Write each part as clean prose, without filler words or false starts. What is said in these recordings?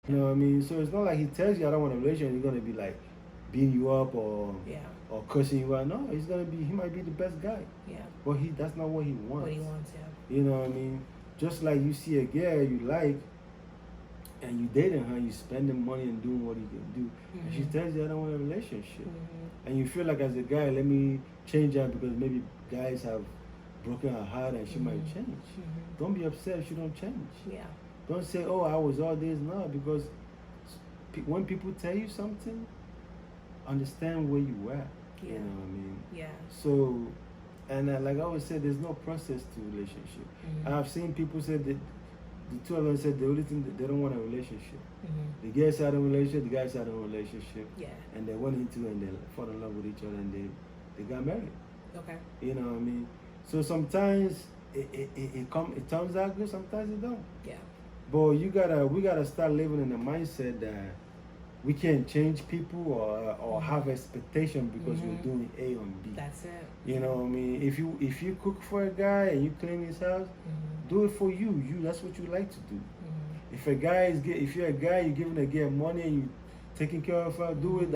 You know what I mean? So it's not like he tells you I don't want a relationship. He's gonna be like beating you up Yeah. or cursing you out. No, he's gonna be. He might be the best guy, Yeah. but he that's not what he What wants. he wants, yeah. You know what I mean? Just like you see a girl you like, and you dating her, you spending money and doing what you can do, and she Mm-hmm. tells you I don't want a relationship, Mm-hmm. and you feel like as a guy, let me change that because maybe guys have broken her heart and she might Mm-hmm. change. Mm-hmm. Don't be upset if she don't change. Yeah. Don't say, "Oh, I was all this." No, because when people tell you something, understand where you at. Yeah. You know what I mean? Yeah. So, and like I always say, there's no process to relationship. Mm-hmm. I've seen people say that the two of them said the only thing that they don't want a relationship. Mm-hmm. The girls had a relationship, the guys had a relationship, Yeah. and they went into and they fell in love with each other and they got married. Okay. You know what I mean? So sometimes it turns out good, sometimes it don't. Yeah. But we gotta start living in the mindset that we can't change people or have expectation because we're Mm-hmm. doing A on B. That's it. You know what I mean? If you cook for a guy and you clean his house, Mm-hmm. do it for you. That's what you like to do. Mm-hmm. If you're a guy, you're giving a girl money and you taking care of her, do it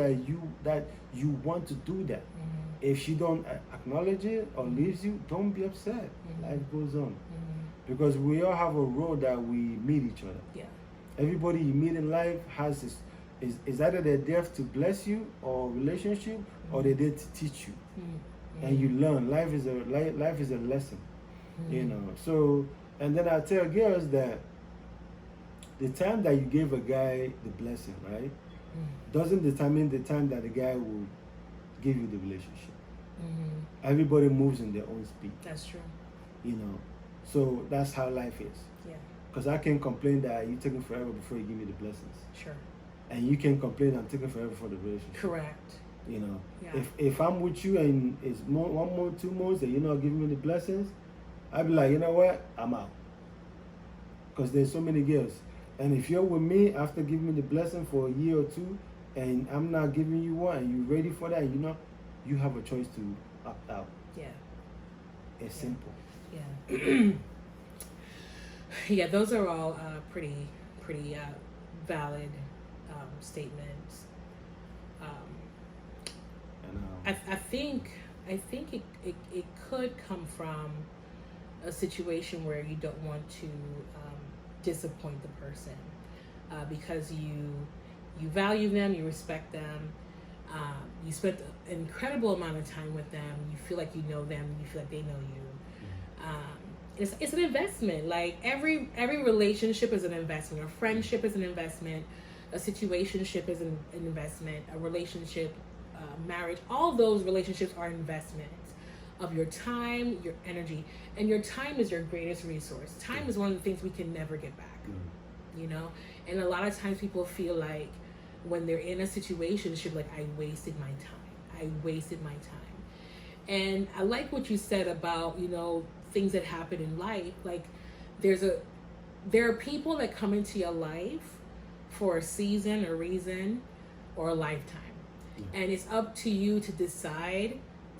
that you want to do that. Mm-hmm. If she don't acknowledge it or leaves you, don't be upset. Mm-hmm. Life goes on Mm-hmm. because we all have a road that we meet each other. Yeah. Everybody you meet in life has this is either they're there to bless you or relationship or they're there to teach you Mm-hmm. and you learn. Life is a lesson, you Mm-hmm. know. So and then I tell girls that the time that you give a guy the blessing, right, doesn't determine the time that the guy will give you the relationship. Mm-hmm. Everybody moves in their own speed, That's true. you know. So that's how life is. Yeah. Because I can't complain that you're taking forever before you give me the blessings. Sure. And you can complain I'm taking forever for the relationship. Correct. You know, Yeah. if I'm with you and it's 1 month, 2 months, and you're not giving me the blessings, I'd be like, you know what, I'm out. Because there's so many girls, and if you're with me after giving me the blessing for a year or two, and I'm not giving you one, and you're ready for that, you have a choice to opt out. Yeah. It's Yeah. simple. Yeah. Yeah. Those are all pretty valid statements. Um, And I think it could come from a situation where you don't want to disappoint the person because you value them, you respect them, you spent an incredible amount of time with them. You feel like you know them. You feel like they know you. It's an investment. Like every relationship is an investment. A friendship is an investment. A situationship is an investment. A relationship, marriage, all those relationships are investments of your time, your energy, and your time is your greatest resource. Time is one of the things we can never get back. You know, and a lot of times people feel like when they're in a situation, like I wasted my time. I wasted my time. And I like what you said about, things that happen in life. Like there are people that come into your life for a season, a reason, or a lifetime. And it's up to you to decide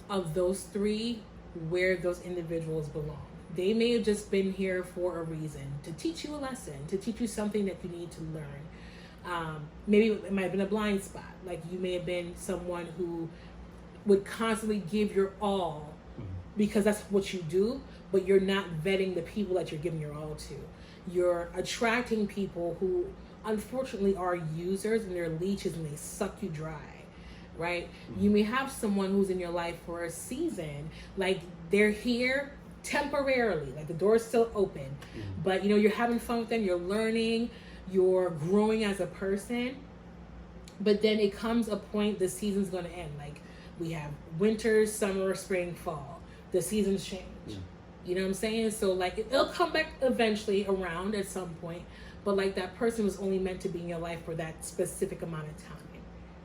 of those three where those individuals belong. They may have just been here for a reason, to teach you a lesson, to teach you something that you need to learn. Maybe it might have been a blind spot. Like you may have been someone who would constantly give your all because that's what you do, but you're not vetting the people that you're giving your all to. You're attracting people who unfortunately are users and they're leeches and they suck you dry, right? You may have someone who's in your life for a season, like they're here temporarily, like the door's still open, but you're having fun with them, you're learning, you're growing as a person, but then it comes a point the season's going to end. Like we have winter, summer, spring, fall. The seasons change. You know what I'm saying? So like it'll come back eventually around at some point, but like that person was only meant to be in your life for that specific amount of time,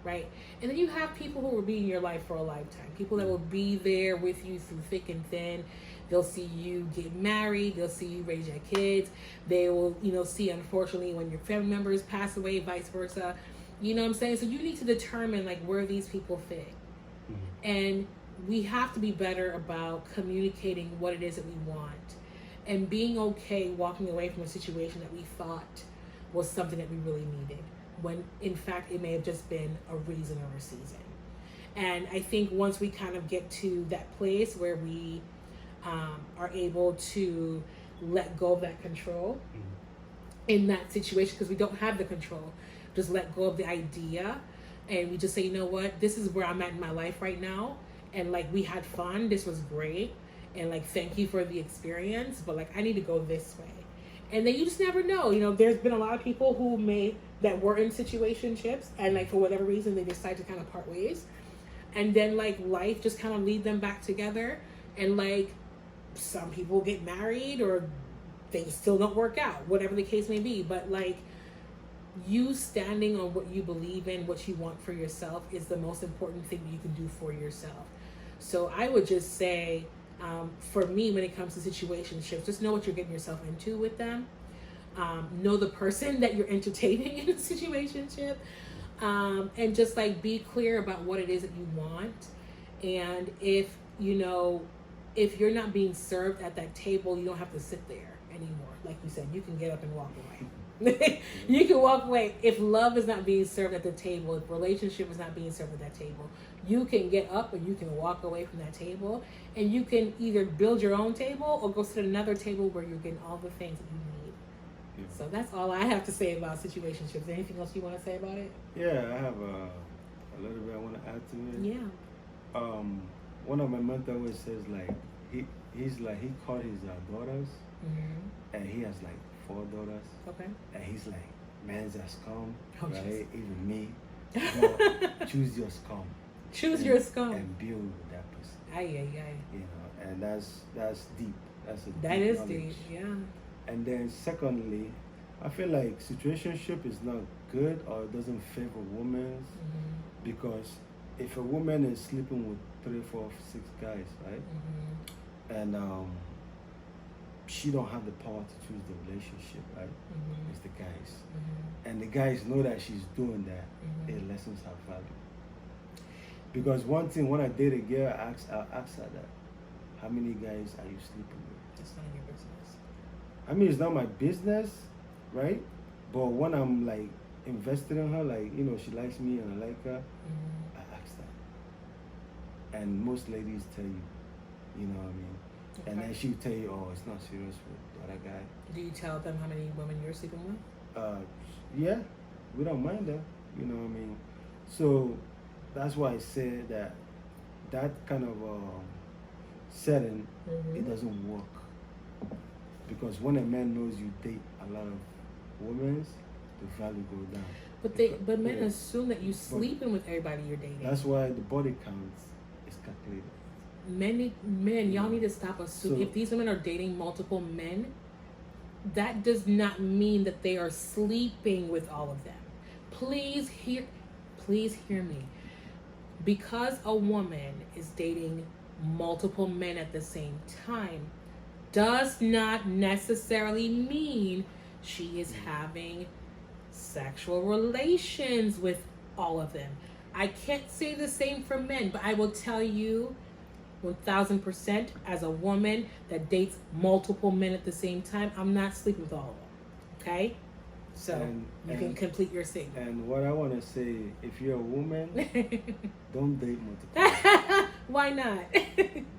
right? And then you have people who will be in your life for a lifetime. People that will be there with you through thick and thin. They'll see you get married. They'll see you raise your kids. They will, see unfortunately when your family members pass away, vice versa. You know what I'm saying? So you need to determine like where these people fit. And we have to be better about communicating what it is that we want and being okay walking away from a situation that we thought was something that we really needed, when in fact it may have just been a reason or a season. And I think once we kind of get to that place where we are able to let go of that control in that situation, because we don't have the control, just let go of the idea, and we just say, you know what, this is where I'm at in my life right now, and like we had fun, this was great, and like thank you for the experience, but like I need to go this way. And then you just never know, you know, there's been a lot of people that were in situationships, and like for whatever reason they decide to kind of part ways, and then like life just kind of lead them back together, and like some people get married or they still don't work out, whatever the case may be. But like, you standing on what you believe in, what you want for yourself, is the most important thing you can do for yourself. So I would just say, for me, when it comes to situationships, just know what you're getting yourself into with them. Know the person that you're entertaining in a situationship, and just like be clear about what it is that you want. And if you're not being served at that table, you don't have to sit there anymore. Like you said, you can get up and walk away. You can walk away. If love is not being served at the table, if relationship is not being served at that table, you can get up and you can walk away from that table, and you can either build your own table or go sit at another table where you're getting all the things that you need. Yeah. So that's all I have to say about situationships. Anything else you want to say about it? Yeah, I have a little bit I want to add to it. Yeah. One of my mentors always says like he called his daughters, and he has like 4 daughters. Okay. And he's like, man's a scum, right? Geez. Even me. But choose your scum. Choose your scum. And build with that person. Aye. You know, and that's deep. That is knowledge. deep, yeah. And then secondly, I feel like situationship is not good, or it doesn't favor women, because if a woman is sleeping with 3, 4, 6 guys, right? And she don't have the power to choose the relationship, right? It's the guys. And the guys know that she's doing that. It lessens her value. Because one thing, when I date a girl, I ask her that, how many guys are you sleeping with? It's none of your business. I mean, it's not my business, right? But when I'm like invested in her, like, you know, she likes me and I like her, I ask that. And most ladies tell you, you know what I mean? Okay. And then she'll tell you, oh, it's not serious with the other guy. Do you tell them how many women you're sleeping with? Yeah, we don't mind them, you know what I mean? So that's why I said that kind of setting, it doesn't work. Because when a man knows you date a lot of women, the value goes down. But men assume that you sleeping with everybody you're dating. That's why the body count is calculated. Men, y'all need to stop assuming. So, if these women are dating multiple men, that does not mean that they are sleeping with all of them. Please hear me. Because a woman is dating multiple men at the same time does not necessarily mean she is having sexual relations with all of them. I can't say the same for men, but I will tell you 1000%, as a woman that dates multiple men at the same time, I'm not sleeping with all of them. Okay? So you can complete your statement. And what I want to say, if you're a woman, don't date multiple. Why not?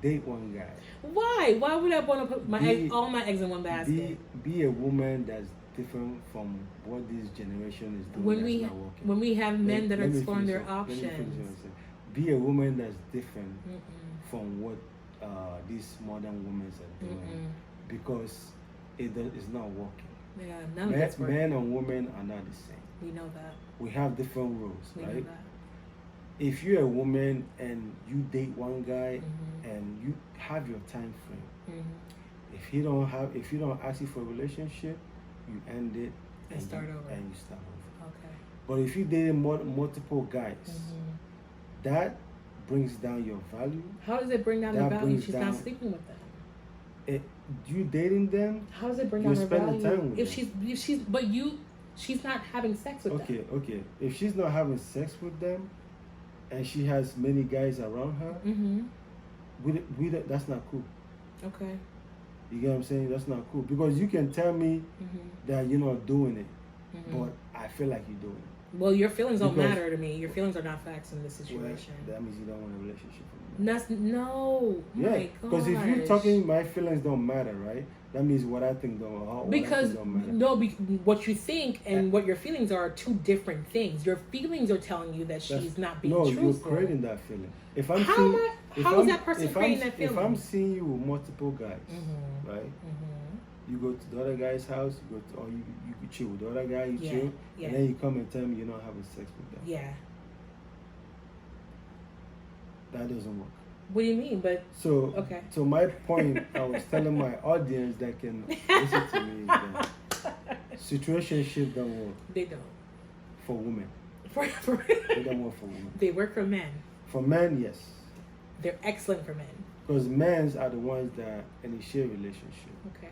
Date one guy. Why? Why would I want to put all my eggs in one basket? Be a woman that's different from what this generation is doing. When we have men that are exploring their options. Be a woman that's different from what these modern women are doing, because it's not working. Yeah, none of that's working. Men and women are not the same. We know that. We have different rules, we right? Know that. If you're a woman and you date one guy and you have your time frame, if you don't ask you for a relationship, you end it and start over. And you start over. Okay. But if you date multiple guys, that brings down your value. How does it bring down the value? She's not sleeping with them. You dating them? How does it bring down her value? Time with she's not having sex with them. Okay. If she's not having sex with them, and she has many guys around her, that's not cool. Okay. You get what I'm saying? That's not cool, because you can tell me that you're not doing it, Mm-hmm. but I feel like you're doing it. Well, your feelings don't Because- matter to me. Your feelings are not facts in this Well, situation. that means you don't want a relationship with me. That's no. Yeah, My because if you're gosh. talking, my feelings don't matter, right? That means what I think don't. What I Because think don't matter. no, what you think and what your feelings are two different things. Your feelings are telling you that she's not being no, truthful. you're creating that feeling. If I'm How seeing, am I- if how is I'm- that person if creating I'm, that feeling? If I'm seeing you with multiple guys, Mm-hmm. right? Mm-hmm. You go to the other guy's house, you go to, or you chill with the other guy, you Yeah, chill, yeah. and then you come and tell me you're not having sex with them. Yeah. That doesn't work. What do you mean? But So, okay. so my point, I was telling my audience that can listen to me is that situationship don't work They don't. for women. For, They don't work for women. they work for men. For men, yes, They're excellent for men. because men are the ones that initiate relationship. Okay.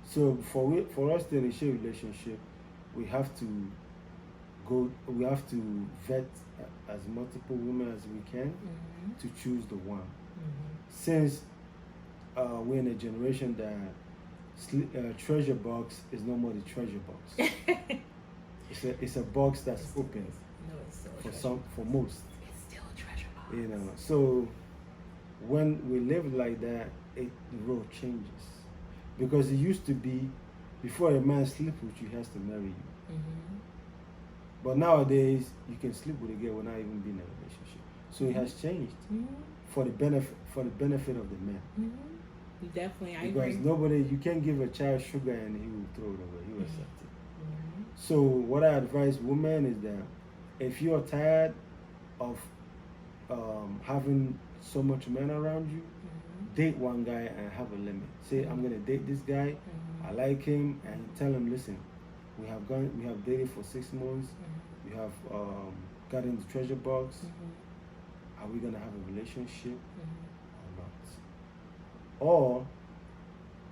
So for us to initiate relationship, we have to vet as multiple women as we can Mm-hmm. to choose the one. Mm-hmm. Since we're in a generation that treasure box is no more the treasure box. It's a box that's open No, it's still a for treasure. for most. It's still a treasure box. You know, so when we live like that, the road changes. Because it used to be, before a man sleeps with you, he has to marry you. Mm-hmm. But nowadays, you can sleep with a girl without even being in a relationship. So it has changed Mm-hmm. for the benefit of the man. Mm-hmm. Definitely, I Because agree. you can't give a child sugar and he will throw it away. He will accept it. Mm-hmm. So what I advise women is that if you're tired of having so much men around you, Mm-hmm. date one guy and have a limit. Say, I'm gonna date this guy. Mm-hmm. I like him, and tell him, listen, we have dated for 6 months. Mm-hmm. We have got in the treasure box. Mm-hmm. Are we gonna have a relationship Mm-hmm. or not? Or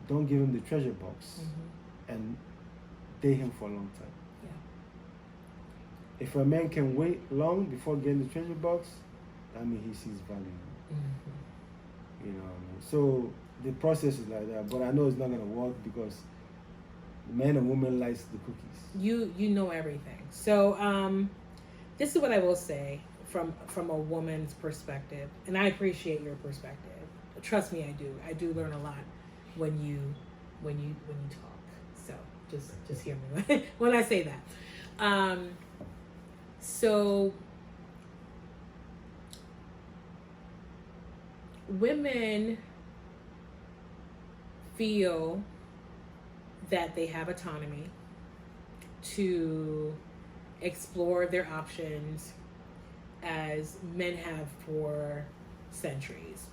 don't give him the treasure box Mm-hmm. and date him for a long time. Yeah. If a man can wait long before getting the treasure box, that means he sees value. Mm-hmm. You know what I mean? So the process is like that, but I know it's not gonna work because men and women likes the cookies. You know everything. So this is what I will say from a woman's perspective, and I appreciate your perspective. Trust me, I do. I do learn a lot when you talk. So just hear me when I say that. So women feel that they have autonomy to explore their options as men have for centuries.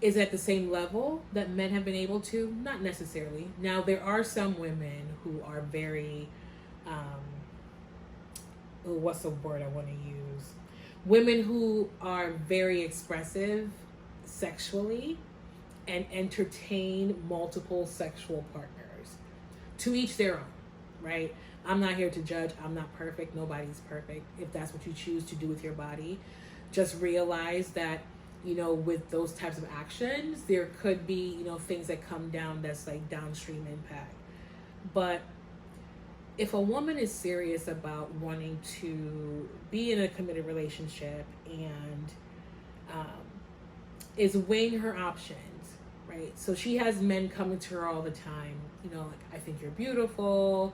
Is it at the same level that men have been able to? Not necessarily. Now, there are some women who are very, what's the word I want to use? Women who are very expressive sexually and entertain multiple sexual partners. To each their own, right? I'm not here to judge. I'm not perfect. Nobody's perfect. If that's what you choose to do with your body, just realize that, you know, with those types of actions, there could be, you know, things that come down that's like downstream impact. But if a woman is serious about wanting to be in a committed relationship and is weighing her options, right? So she has men coming to her all the time, you know, like, I think you're beautiful.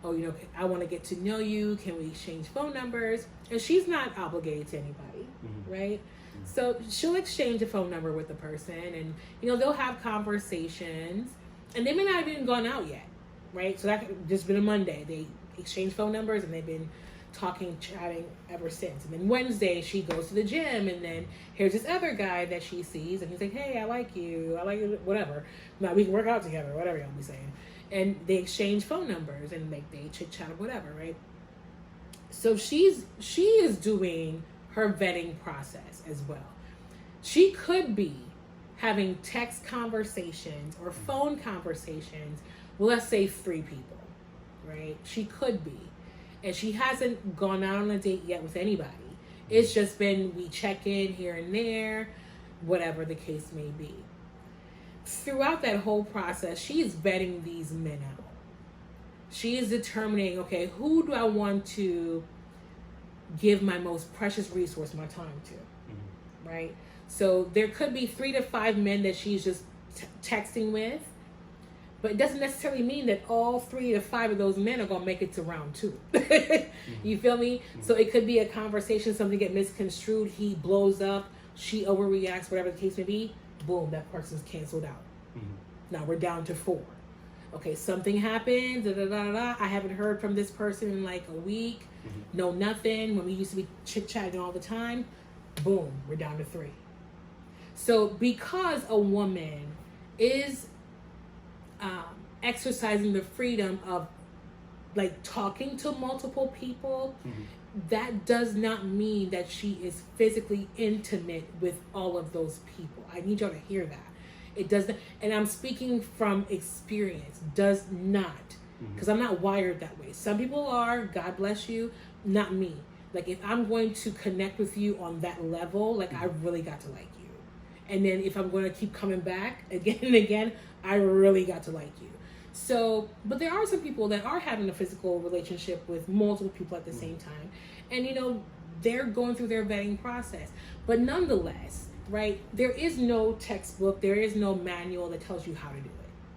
Oh, you know, I want to get to know you. Can we exchange phone numbers? And she's not obligated to anybody, right? So she'll exchange a phone number with the person and, you know, they'll have conversations and they may not have even gone out yet, right? So that could just been a Monday. They exchange phone numbers and they've been talking, chatting ever since. And then Wednesday she goes to the gym and then here's this other guy that she sees and he's like, hey, I like you, whatever. Now we can work out together, whatever y'all be saying. And they exchange phone numbers and like they chit chat or whatever, right? So she is doing her vetting process as well. She could be having text conversations or phone conversations with, let's say, 3 people, right? She could be. And she hasn't gone out on a date yet with anybody. It's just been, we check in here and there, whatever the case may be. Throughout that whole process, she's vetting these men out. She is determining, okay, who do I want to give my most precious resource, my time to, right? So there could be 3 to 5 men that she's just texting with, but it doesn't necessarily mean that all 3 to 5 of those men are going to make it to round 2. You feel me? So it could be a conversation, something get misconstrued, he blows up, she overreacts, whatever the case may be, boom, that person's canceled out. Now we're down to 4. Okay, something happened, I haven't heard from this person in like a week, no nothing, when we used to be chit-chatting all the time, boom, we're down to 3. So because a woman is exercising the freedom of like talking to multiple people, that does not mean that she is physically intimate with all of those people. I need y'all to hear that. It doesn't, and I'm speaking from experience, does not, because I'm not wired that way. Some people are, God bless you, not me. Like if I'm going to connect with you on that level, like I really got to like you. And then if I'm going to keep coming back again and again, I really got to like you. So, but there are some people that are having a physical relationship with multiple people at the same time. And, you know, they're going through their vetting process. But nonetheless, right, there is no textbook, there is no manual that tells you how to do it.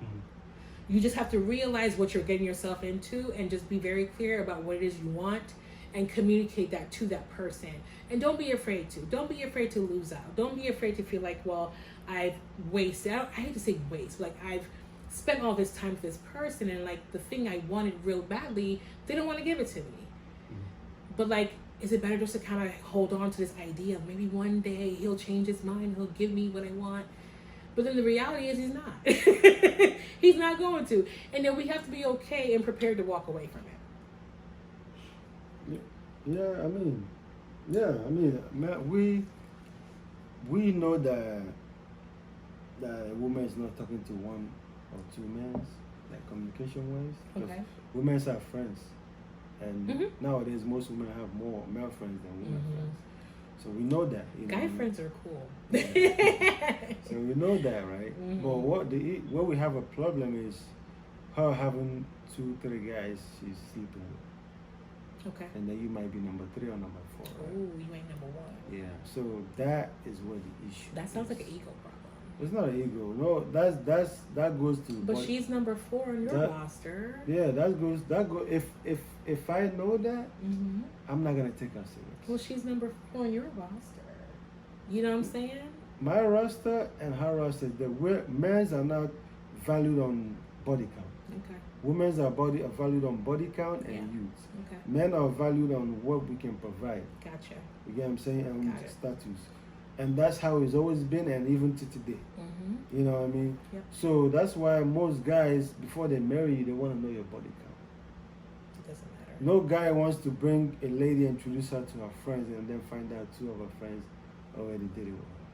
You just have to realize what you're getting yourself into and just be very clear about what it is you want and communicate that to that person. And don't be afraid to. Don't be afraid to lose out. Don't be afraid to feel like, well, I've wasted. I hate to say waste. Like I've spent all this time with this person and like the thing I wanted real badly, they don't want to give it to me. But like, is it better just to kind of hold on to this idea of maybe one day he'll change his mind, he'll give me what I want? But then the reality is he's not. He's not going to. And then we have to be okay and prepared to walk away from it. Yeah, I mean, man, we know that a woman is not talking to 1 or 2 men, like communication wise. Okay. Women have friends, and nowadays most women have more male friends than women friends. So we know that. Guy friends are cool. Yeah. So we know that, right? But what we have a problem is her having 2, 3 guys she's sleeping with. Okay. And then you might be number 3 or number 4. Right? Oh, you ain't number 1. Yeah. So that is what the issue. That sounds is. like an ego problem. It's not an ego. No, that goes to. But she's number 4 on your roster. Yeah, that go. If I know that, I'm not gonna take her serious. Well, she's number 4 on your roster. You know what I'm saying? My roster and her roster, men's are not valued on body count. Okay. Women's are valued on body count and youth. Okay. Men are valued on what we can provide. Gotcha. You get what I'm saying? And Got it. status. And that's how it's always been, and even to today. You know what I mean? Yep. So that's why most guys, before they marry you, they want to know your body count. It doesn't matter. No guy wants to bring a lady and introduce her to her friends and then find out 2 of her friends already did it with her.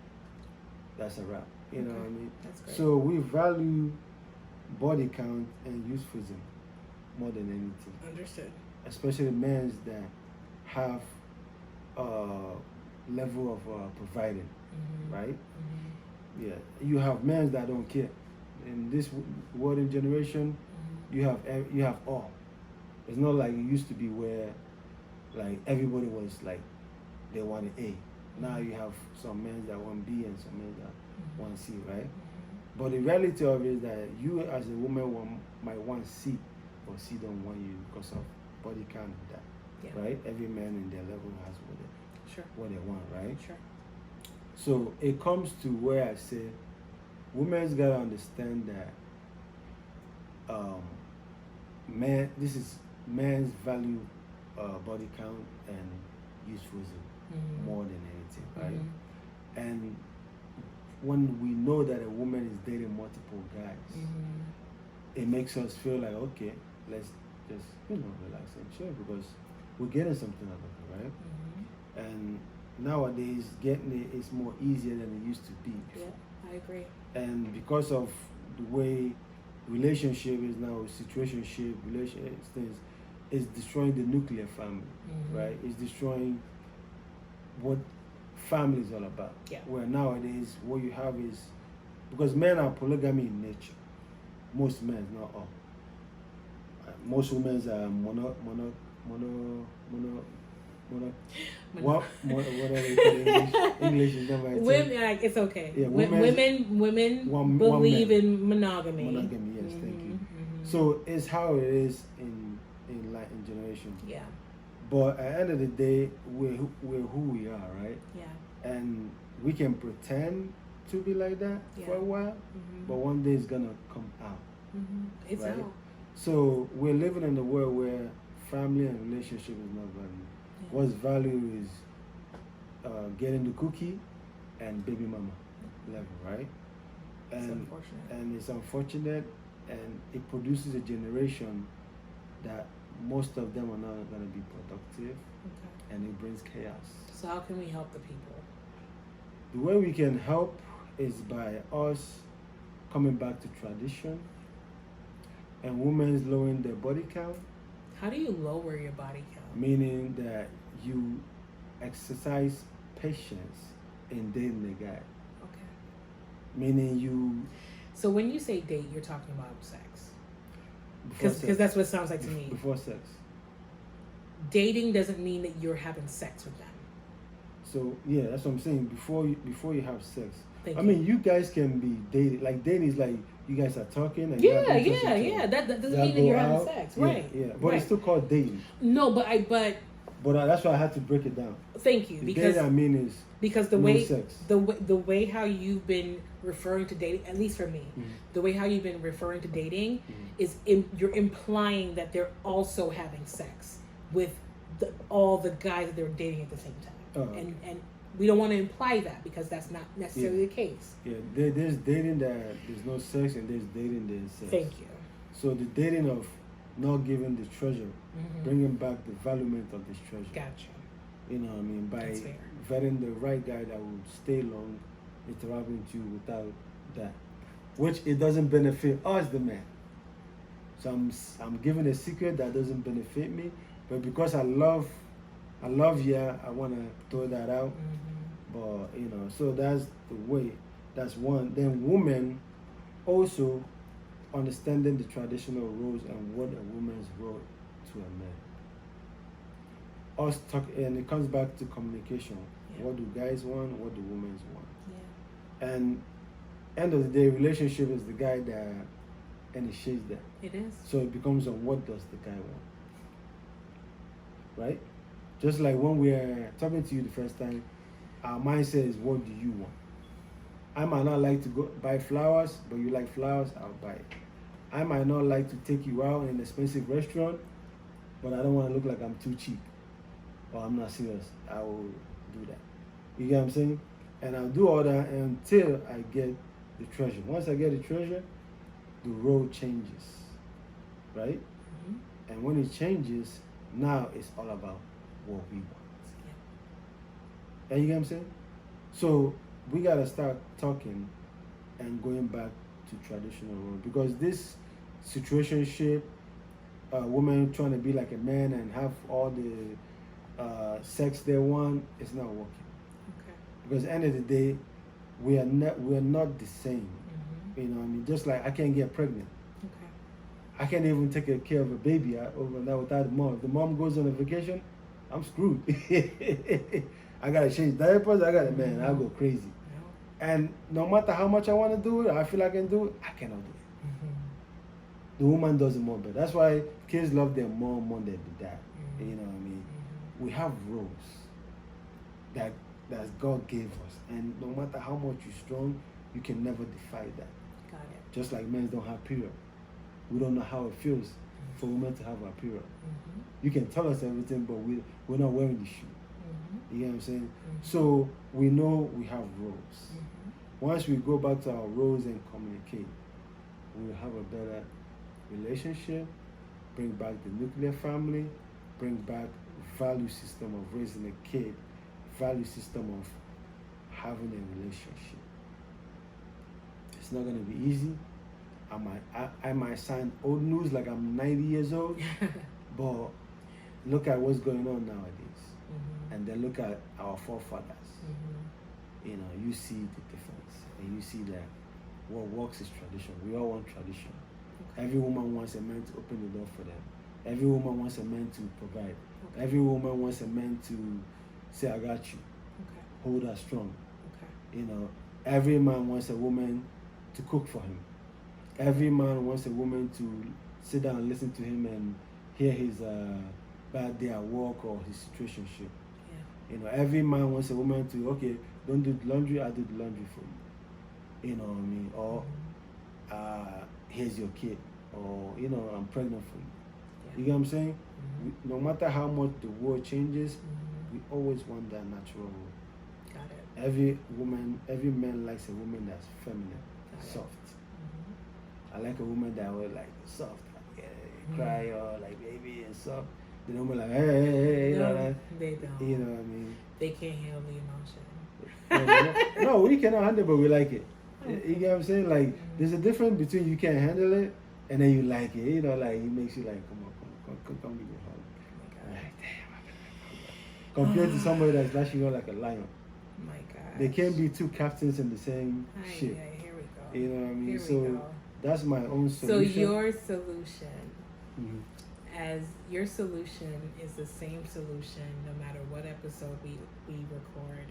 That's a wrap. You know what I mean? That's great. So we value body count and usefism more than anything. Understood. Especially men that have level of providing, right? Yeah, you have men that don't care. In this modern generation, you have all. It's not like it used to be where, like everybody was like they wanted A. Now you have some men that want B and some men that want C, right? But the reality of it is that you as a woman might want C, but C don't want you because of body count and that, right? Every man in their level has what they want, right? Sure. So it comes to where I say, women's gotta understand that this is man's value body count and usefism more than anything, right? And when we know that a woman is dating multiple guys, it makes us feel like, okay, let's just relax and chill because we're getting something out of it, right? And nowadays, getting it is more easier than it used to be before. Yeah, I agree. And because of the way relationship is now, situationship, things, is destroying the nuclear family, right? It's destroying what family is all about. Yeah. Where nowadays, what you have is, because men are polygamy in nature. Most men, not all. most women's are mono. What are they called English? English is not my thing. Women, like, it's okay. Yeah, Women one believe man. in monogamy. Monogamy, yes, thank you. So it's how it is in generation. Yeah. But at the end of the day, we're who we are, right? Yeah. And we can pretend to be like that for a while, but one day it's gonna come out. It's right? out. So we're living in a world where family and relationship is not valued. Yeah. What's value is getting the cookie and baby mama level, right? It's And unfortunate. and it's unfortunate, and it produces a generation that most of them are not going to be productive, and it brings chaos. So how can we help the people? The way we can help is by us coming back to tradition and women's lowering their body count. How do you lower your body count? Meaning that you exercise patience in dating a guy. Okay. Meaning you. So when you say date, you're talking about sex. Because that's what it sounds like to me. Before sex. Dating doesn't mean that you're having sex with them. So yeah, that's what I'm saying. Before you have sex. Thank I you. mean, you guys can be dating. Like dating is like you guys are talking. And Yeah. That doesn't mean that you're having sex, right? Yeah, but it's still called dating. No, but that's why I had to break it down. Thank you, The because dating I mean is because the no way sex. the way how you've been referring to dating, at least for me, the way how you've been referring to dating is you're implying that they're also having sex with all the guys that they're dating at the same time, and we don't want to imply that because that's not necessarily the case. Yeah, there's dating that there's no sex, and there's dating there's sex. Thank you. So the dating of not giving the treasure, bringing back the valuement of this treasure. Gotcha. You know what I mean? By That's fair. vetting the right guy that will stay long, interacting with you without that, which it doesn't benefit us, the man. So I'm giving a secret that doesn't benefit me, but because I love you, I want to throw that out. But so that's the way. That's one. Then women also understanding the traditional roles and what a woman's role to a man. Us talk, and it comes back to communication. Yeah. What do guys want? What do women want? Yeah. And end of the day, relationship is the guy that initiates that. It is. So it becomes on what does the guy want, right? Just like when we are talking to you the first time, our mindset is what do you want? I might not like to go buy flowers, but you like flowers, I'll buy it. I might not like to take you out in an expensive restaurant, but I don't want to look like I'm too cheap or I'm not serious. I will do that. You get what I'm saying? And I'll do all that until I get the treasure. Once I get the treasure, the road changes, right? And when it changes, now it's all about what we want. And you get what I'm saying? So we gotta start talking and going back to traditional role, because this situationship, women trying to be like a man and have all the sex they want, is not working. Okay. Because at the end of the day, we are not the same. You know what I mean? Just like I can't get pregnant. Okay. I can't even take care of a baby over there without the mom. If the mom goes on a vacation, I'm screwed. I gotta change diapers. Man, I'll go crazy. Yeah. And no matter how much I want to do it, I feel I can do it, I cannot do it. The woman does it more better. That's why kids love their mom more than the dad. You know what I mean? We have roles that God gave us, and no matter how much you're strong, you can never defy that. Got it. Just like men don't have period. We don't know how it feels for women to have a period. You can tell us everything, but we're not wearing the shoe. You get what I'm saying? So we know we have roles. Once we go back to our roles and communicate, we'll have a better relationship, bring back the nuclear family, bring back value system of raising a kid, value system of having a relationship. It's not gonna be easy. I might sound old news like I'm 90 years old, but look at what's going on nowadays, and then look at our forefathers. You know, you see the difference, and you see that what works is tradition. We all want tradition. Every woman wants a man to open the door for them. Every woman wants a man to provide. Okay. Every woman wants a man to say, I got you. Okay. Hold her strong. Okay. You know, every man wants a woman to cook for him. Every man wants a woman to sit down and listen to him and hear his bad day at work or his situationship. Yeah. You know, every man wants a woman to, okay, don't do the laundry, I do the laundry for you. You know what I mean? Or here's your kid. Or, you know, I'm pregnant for you. Yeah. You get what I'm saying? Mm-hmm. No matter how much the world changes, Mm-hmm. we always want that natural. Got it. Every man likes a woman that's feminine, Got it. soft. Mm-hmm. I like a woman that will like soft, like, cry or like baby and soft. The woman like hey, you know No, that. they don't. You know what I mean? They can't handle the emotion. No, we cannot handle, but we like it. Okay. You get what I'm saying? Like, Mm-hmm. there's a difference between you can't handle it and then you like it. You know, like it makes you like, come give me a hug. Oh my God. Like, damn. Compared to somebody that's lashing out like a lion. My God. They can't be two captains in the same ship. Yeah, here we go. You know what I mean? Here So we go. that's my own So solution. your solution, Mhm. as your solution is the same solution no matter what episode we record.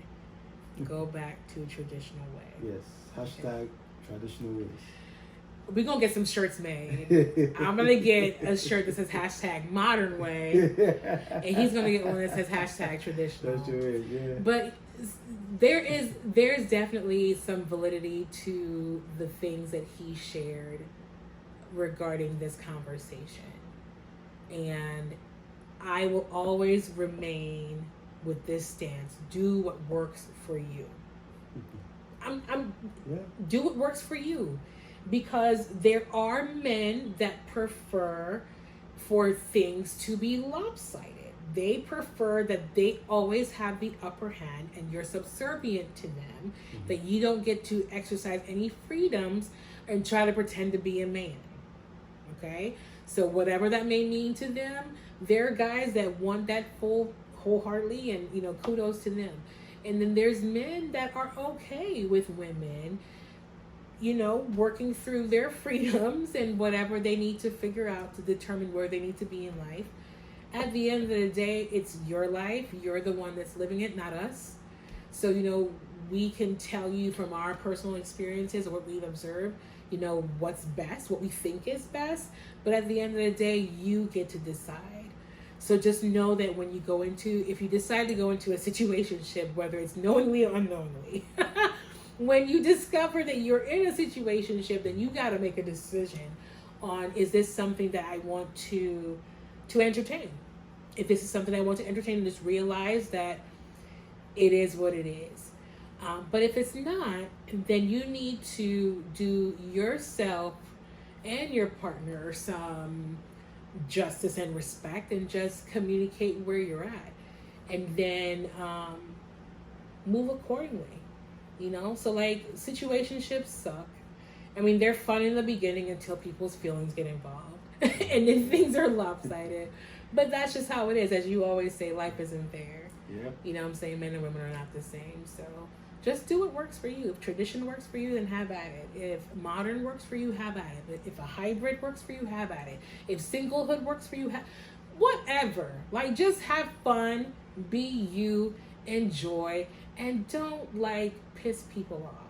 Go back to a traditional way. Yes. Hashtag traditional ways. We're gonna get some shirts made. I'm gonna get a shirt that says hashtag modern way, and he's gonna get one that says hashtag traditional. That's your way, yeah. But there's definitely some validity to the things that he shared regarding this conversation, and I will always remain with this stance: do what works for you. Do what works for you, because there are men that prefer for things to be lopsided. They prefer that they always have the upper hand and you're subservient to them, that you don't get to exercise any freedoms and try to pretend to be a man. Okay? So whatever that may mean to them, there are guys that want that wholeheartedly, and you know, kudos to them. And then there's men that are okay with women, you know, working through their freedoms and whatever they need to figure out to determine where they need to be in life. At the end of the day, it's your life. You're the one that's living it, not us. So, you know, we can tell you from our personal experiences or what we've observed, you know, what's best, what we think is best. But at the end of the day, you get to decide. So just know that when you go into, if you decide to go into a situationship, whether it's knowingly or unknowingly, when you discover that you're in a situationship, then you got to make a decision on, is this something that I want to entertain? If this is something I want to entertain, just realize that it is what it is. But if it's not, then you need to do yourself and your partner some justice and respect, and just communicate where you're at, and then move accordingly. You know, so like situationships suck. I mean, they're fun in the beginning until people's feelings get involved, and then things are lopsided. But that's just how it is. As you always say, life isn't fair. Yeah. You know what I'm saying? Men and women are not the same. So just do what works for you. If tradition works for you, then have at it. If modern works for you, have at it. If a hybrid works for you, have at it. If singlehood works for you, whatever. Like, just have fun, be you, enjoy, and don't like piss people off.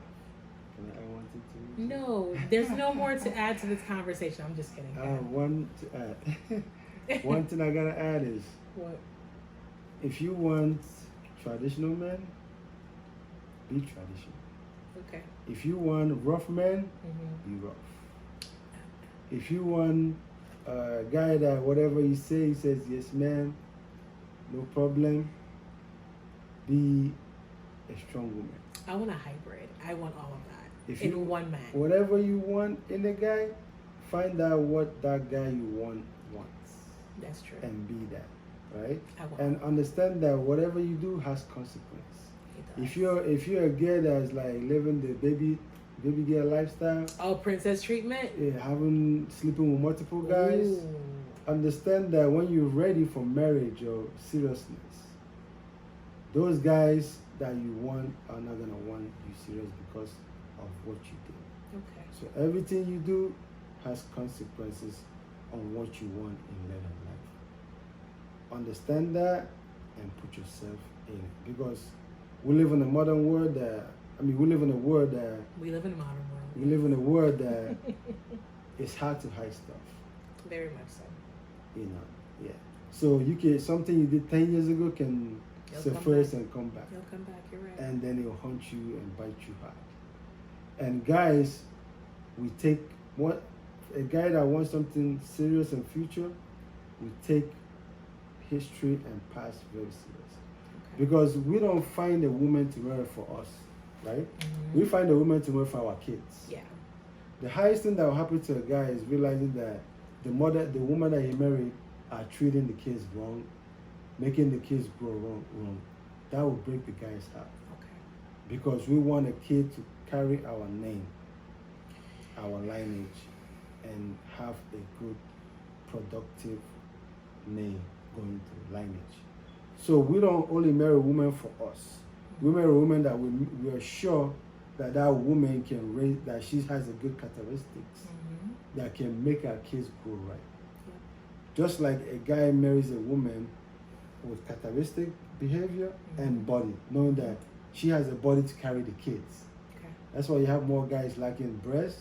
Can I add one thing to you? No, there's no more to add to this conversation. I'm just kidding. One to add. One thing I gotta add is, What? if you want traditional men, be traditional. Okay. If you want rough men, Mm-hmm. be rough. If you want a guy that whatever you say, he says yes, man, no problem, be a strong woman. I want a hybrid. I want all of that If in you- one man. Whatever you want in a guy, find out what that guy you want wants That's true. and be that, right? I want And understand that whatever you do has consequence. it does. If you're a girl that's like living the baby girl lifestyle, princess treatment. sleeping with multiple guys, Ooh. understand that when you're ready for marriage or seriousness, those guys that you want are not gonna want you serious because of what you did. Okay. So everything you do, has consequences on what you want in later life. Understand that and put yourself in it, because we live in a modern world that we live in a world that We live in a modern world. we live in a world that it's hard to hide stuff. Very much so. You know, yeah. So you can something you did 10 years ago can It'll surface come and come back, You'll come back, you're right. and then it'll haunt you and bite you hard. And guys, we take what a guy that wants something serious in future, we take history and past very serious, because we don't find a woman to marry for us, right? Mm-hmm. We find a woman to marry for our kids. Yeah. The highest thing that will happen to a guy is realizing that the woman that he married are treating the kids wrong, making the kids grow wrong. That will break the guy's heart. Okay. Because we want a kid to carry our name, our lineage, and have a good, productive name going through lineage. So we don't only marry a woman for us. We marry a woman that we are sure that woman can raise, that she has a good characteristics that can make our kids grow right. Yeah. Just like a guy marries a woman with characteristic behavior and body, knowing that she has a body to carry the kids. Okay. That's why you have more guys lacking breast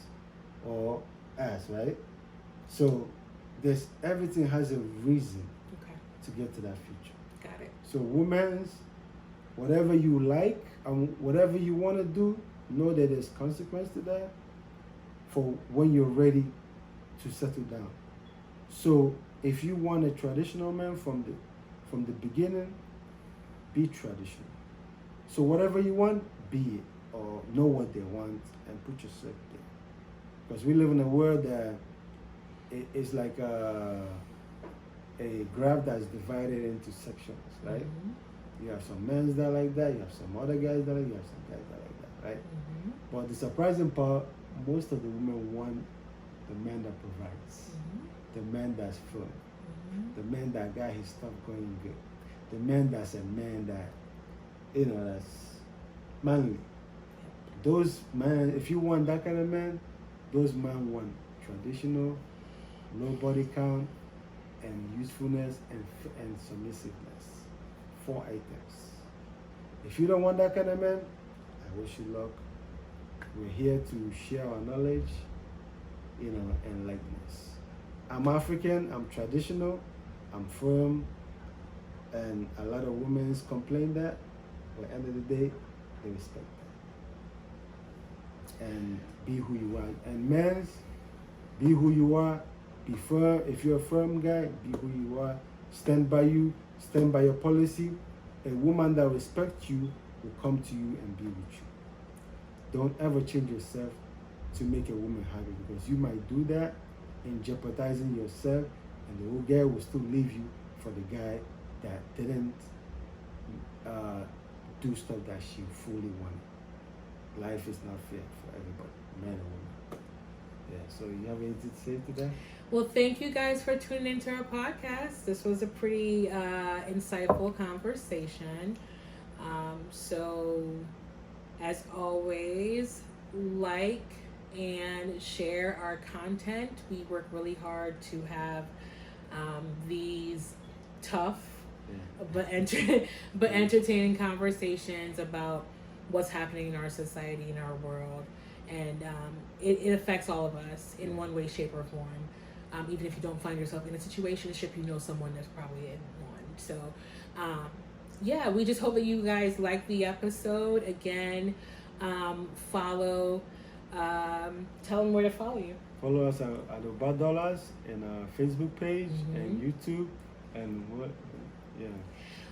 or ass, right? So everything has a reason to get to that future. Got it. So women's, whatever you like and whatever you want to do, know that there's consequence to that for when you're ready to settle down. So if you want a traditional man from the beginning, be traditional. So whatever you want, be it, or know what they want and put yourself there. Because we live in a world that it's like a graph that's divided into sections, right? You have some men that like that, you have some other guys that like, you have some guys that like that, right? But the surprising part, most of the women want the man that provides, the man that's firm, the man that got his stuff going good, the man that's a man that, that's manly. Those men, if you want that kind of man, those men want traditional, low body count, and usefulness and submissiveness. 4 items. If you don't want that kind of man, I wish you luck. We're here to share our knowledge, and likeness. I'm African, I'm traditional, I'm firm, and a lot of women complain that, but at the end of the day, they respect that. And be who you are. And men, be who you are, be firm. If you're a firm guy, be who you are. Stand by your policy. A woman that respects you will come to you and be with you. Don't ever change yourself to make a woman happy, because you might do that in jeopardizing yourself, and the old girl will still leave you for the guy that didn't do stuff that she fully wanted. Life is not fair for everybody, man or woman. Yeah, so you have anything to say to that? Well, thank you guys for tuning into our podcast. This was a pretty insightful conversation. So, as always, like and share our content. We work really hard to have these tough but entertaining conversations about what's happening in our society, in our world. And it affects all of us in one way, shape, or form. Even if you don't find yourself in a situationship, you know someone that's probably in one. So, yeah, we just hope that you guys like the episode. Again, follow, tell them where to follow you. Follow us at $5 in our Facebook page and YouTube and what? Yeah.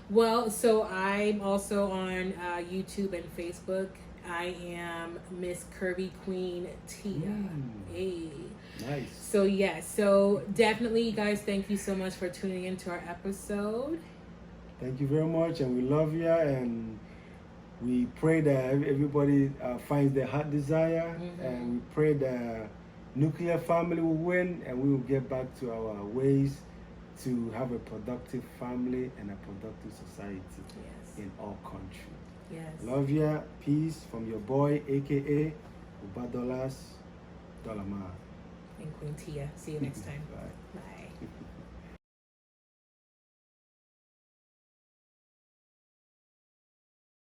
Well, so I'm also on YouTube and Facebook. I am Miss Curvy Queen Teah. Hey. Nice. So yes, so definitely, guys, thank you so much for tuning into our episode. Thank you very much, and we love you, and we pray that everybody finds their heart desire, and we pray that nuclear family will win, and we will get back to our ways to have a productive family and a productive society in all countries. Yes. Love ya. Peace from your boy, aka $5 $. and Queen Teah. See you next time. Bye. Bye.